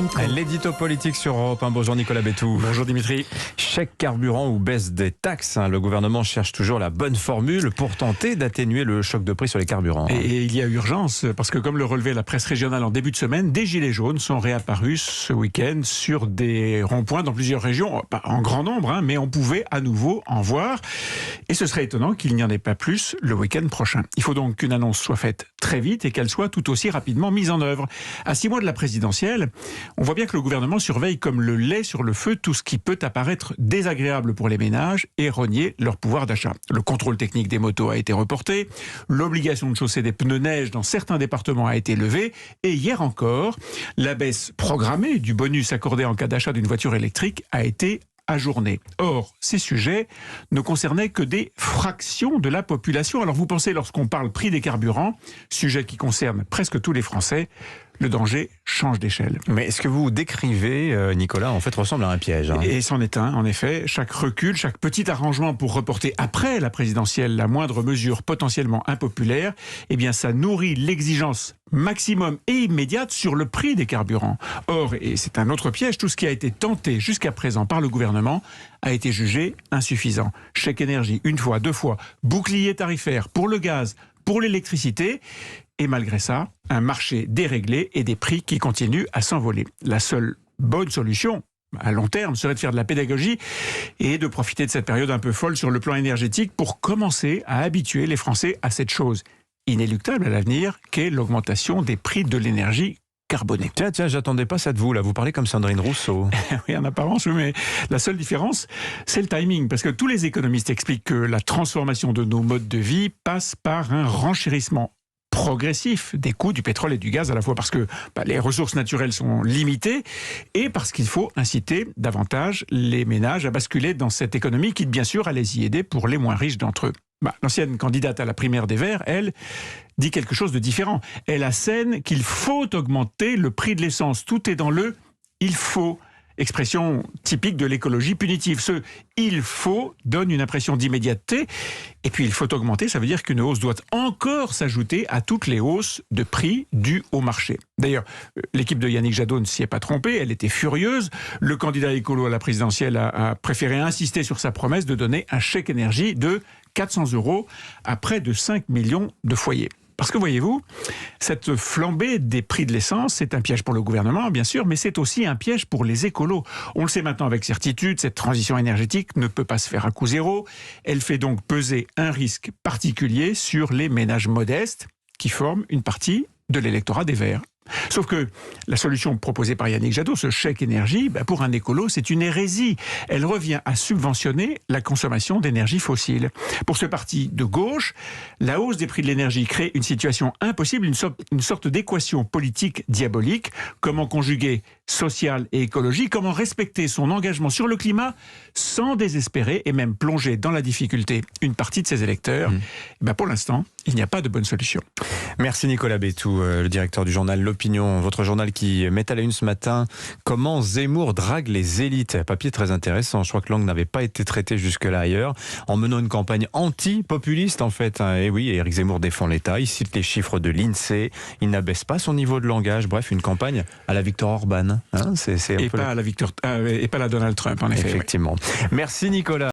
Nico. L'édito politique sur Europe 1. Bonjour Nicolas Bétou. Bonjour Dimitri. Chèque carburant ou baisse des taxes, le gouvernement cherche toujours la bonne formule pour tenter d'atténuer le choc de prix sur les carburants. Et il y a urgence, parce que comme le relevait la presse régionale en début de semaine, des gilets jaunes sont réapparus ce week-end sur des ronds-points dans plusieurs régions, pas en grand nombre, mais on pouvait à nouveau en voir. Et ce serait étonnant qu'il n'y en ait pas plus le week-end prochain. Il faut donc qu'une annonce soit faite très vite et qu'elle soit tout aussi rapidement mise en œuvre. À 6 mois de la présidentielle, on voit bien que le gouvernement surveille comme le lait sur le feu tout ce qui peut apparaître désagréable pour les ménages et renier leur pouvoir d'achat. Le contrôle technique des motos a été reporté, l'obligation de chausser des pneus neige dans certains départements a été levée et hier encore, la baisse programmée du bonus accordé en cas d'achat d'une voiture électrique a été ajournée. Or, ces sujets ne concernaient que des fractions de la population. Alors vous pensez, lorsqu'on parle prix des carburants, sujet qui concerne presque tous les Français, le danger change d'échelle. Mais ce que vous décrivez, Nicolas, en fait ressemble à un piège. Et c'en est un, en effet. Chaque recul, chaque petit arrangement pour reporter après la présidentielle la moindre mesure potentiellement impopulaire, eh bien ça nourrit l'exigence maximum et immédiate sur le prix des carburants. Or, et c'est un autre piège, tout ce qui a été tenté jusqu'à présent par le gouvernement a été jugé insuffisant. Chèque énergie, une fois, 2 fois, bouclier tarifaire pour le gaz, pour l'électricité. Et malgré ça, un marché déréglé et des prix qui continuent à s'envoler. La seule bonne solution, à long terme, serait de faire de la pédagogie et de profiter de cette période un peu folle sur le plan énergétique pour commencer à habituer les Français à cette chose inéluctable à l'avenir qu'est l'augmentation des prix de l'énergie carbonée. Tiens, j'attendais pas ça de vous, là. Vous parlez comme Sandrine Rousseau. Oui, en apparence, oui, mais la seule différence, c'est le timing. Parce que tous les économistes expliquent que la transformation de nos modes de vie passe par un renchérissement progressif des coûts du pétrole et du gaz, à la fois parce que les ressources naturelles sont limitées et parce qu'il faut inciter davantage les ménages à basculer dans cette économie, quitte bien sûr à les y aider pour les moins riches d'entre eux. L'ancienne candidate à la primaire des Verts, elle, dit quelque chose de différent. Elle assène qu'il faut augmenter le prix de l'essence. Tout est dans le « il faut ». Expression typique de l'écologie punitive. Ce « il faut » donne une impression d'immédiateté. Et puis il faut augmenter, ça veut dire qu'une hausse doit encore s'ajouter à toutes les hausses de prix dues au marché. D'ailleurs, l'équipe de Yannick Jadot ne s'y est pas trompée, elle était furieuse. Le candidat écolo à la présidentielle a préféré insister sur sa promesse de donner un chèque énergie de 400 € à près de 5 millions de foyers. Parce que voyez-vous, cette flambée des prix de l'essence, c'est un piège pour le gouvernement, bien sûr, mais c'est aussi un piège pour les écolos. On le sait maintenant avec certitude, cette transition énergétique ne peut pas se faire à coût zéro. Elle fait donc peser un risque particulier sur les ménages modestes qui forment une partie de l'électorat des Verts. Sauf que la solution proposée par Yannick Jadot, ce chèque énergie, pour un écolo, c'est une hérésie. Elle revient à subventionner la consommation d'énergie fossile. Pour ce parti de gauche, la hausse des prix de l'énergie crée une situation impossible, une sorte d'équation politique diabolique. Comment conjuguer social et écologie? Comment respecter son engagement sur le climat sans désespérer et même plonger dans la difficulté une partie de ses électeurs? Pour l'instant, il n'y a pas de bonne solution. Merci Nicolas Bétou, le directeur du journal L'Opinion, votre journal qui met à la une ce matin comment Zemmour drague les élites. Papier très intéressant, je crois que l'angle n'avait pas été traité jusque-là ailleurs, en menant une campagne anti-populiste en fait. Et oui, Éric Zemmour défend l'État, il cite les chiffres de l'INSEE, il n'abaisse pas son niveau de langage, bref, une campagne à la Viktor Orban. Et pas à la Donald Trump, en effet. Effectivement. Oui. Merci Nicolas.